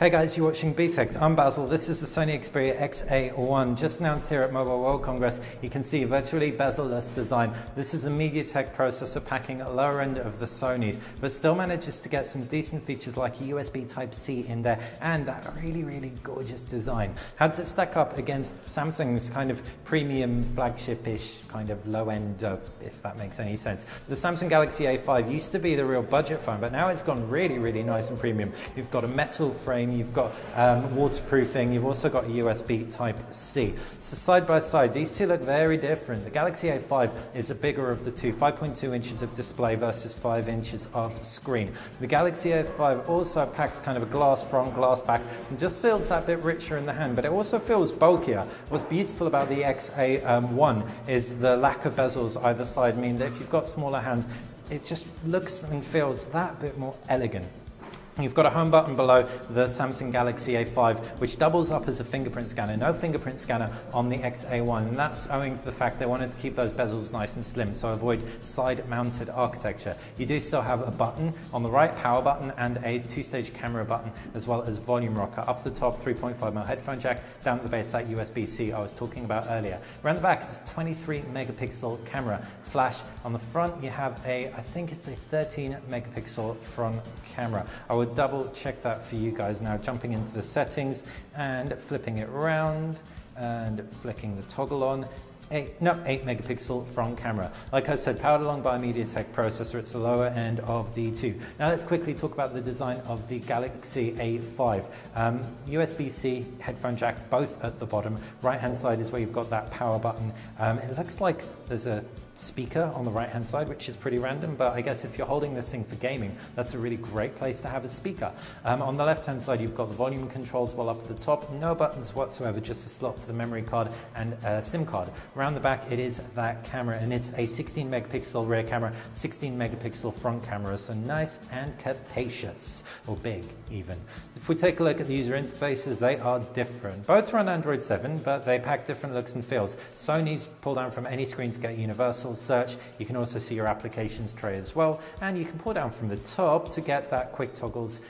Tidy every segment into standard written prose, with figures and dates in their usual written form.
Hey guys, you're watching BTech. I'm Basil. This is the Sony Xperia XA1, just announced here at Mobile World Congress. You can see virtually bezel-less design. This is a MediaTek processor packing a lower end of the Sonys, but still manages to get some decent features like a USB Type-C in there and that really gorgeous design. How does it stack up against Samsung's kind of premium flagship-ish kind of low-end, if that makes any sense? The Samsung Galaxy A5 used to be the real budget phone, but now it's gone really nice and premium. You've got a metal frame, you've got waterproofing, you've also got a USB Type-C. So side by side, these two look very different. The Galaxy A5 is the bigger of the two, 5.2 inches of display versus 5 inches of screen. The Galaxy A5 also packs kind of a glass front, glass back, and just feels that bit richer in the hand, but it also feels bulkier. What's beautiful about the XA1 is the lack of bezels either side mean that if you've got smaller hands, it just looks and feels that bit more elegant. You've got a home button below the Samsung Galaxy A5, which doubles up as a fingerprint scanner. No fingerprint scanner on the XA1, and that's owing to the fact they wanted to keep those bezels nice and slim, so avoid side-mounted architecture. You do still have a button on the right, power button, and a two-stage camera button, as well as volume rocker. Up the top, 3.5mm headphone jack. Down at the base, that USB-C I was talking about earlier. Around the back, it's a 23-megapixel camera. Flash. On the front, you have I think it's a 13-megapixel front camera. I would double check that for you guys now, jumping into the settings and flipping it around and flicking the toggle on. 8-megapixel front camera. Like I said, powered along by a MediaTek processor. It's the lower end of the two. Now let's quickly talk about the design of the Galaxy A5. USB-C headphone jack, both at the bottom. Right hand side is where you've got that power button. It looks like there's a speaker on the right hand side, which is pretty random, but I guess if you're holding this thing for gaming, that's a really great place to have a speaker. On the left hand side, you've got the volume controls well up at the top, no buttons whatsoever, just a slot for the memory card and a SIM card. Around the back, it is that camera, and it's a 16-megapixel rear camera, 16-megapixel front camera, so nice and capacious, or big even. If we take a look at the user interfaces, they are different. Both run Android 7, but they pack different looks and feels. Sony's pull down from any screen to get universal search. You can also see your applications tray as well, and you can pull down from the top to get that quick toggles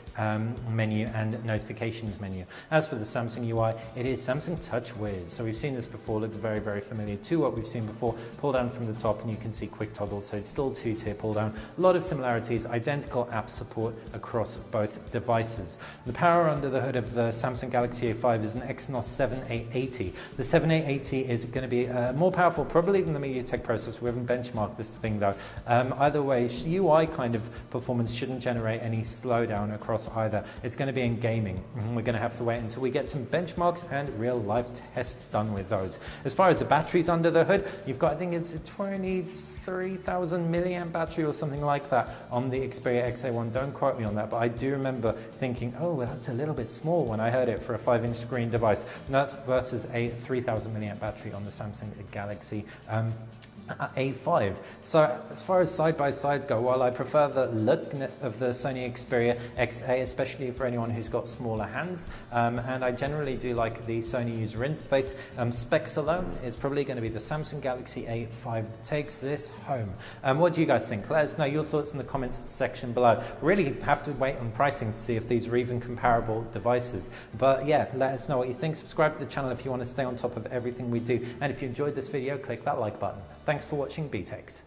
menu and notifications menu. As for the Samsung UI, it is Samsung Touch Wiz. So we've seen this before, looks very familiar to what we've seen before. Pull down from the top and you can see quick toggles, so it's still two-tier pull down. A lot of similarities, identical app support across both devices. The power under the hood of the Samsung Galaxy A5 is an Exynos 7880. The 7880 is going to be more powerful probably than the MediaTek processor. We haven't benchmarked this thing though. Either way, UI kind of performance shouldn't generate any slowdown across either. It's going to be in gaming. We're going to have to wait until we get some benchmarks and real life tests done with those. As far as the batteries under the hood, you've got, I think it's a 23,000 milliamp battery or something like that on the Xperia XA1. Don't quote me on that, but I do remember thinking, oh, well, that's a little bit small when I heard it for a 5-inch screen device. And that's versus a 3,000 milliamp battery on the Samsung Galaxy A5. So as far as side-by-sides go, while I prefer the look of the Sony Xperia XA, especially for anyone who's got smaller hands, and I generally do like the Sony user interface, specs alone is probably going to be the Samsung Galaxy A5 that takes this home. What do you guys think? Let us know your thoughts in the comments section below. Really have to wait on pricing to see if these are even comparable devices. But yeah, let us know what you think. Subscribe to the channel if you want to stay on top of everything we do. And if you enjoyed this video, click that like button. Thanks for watching BTech.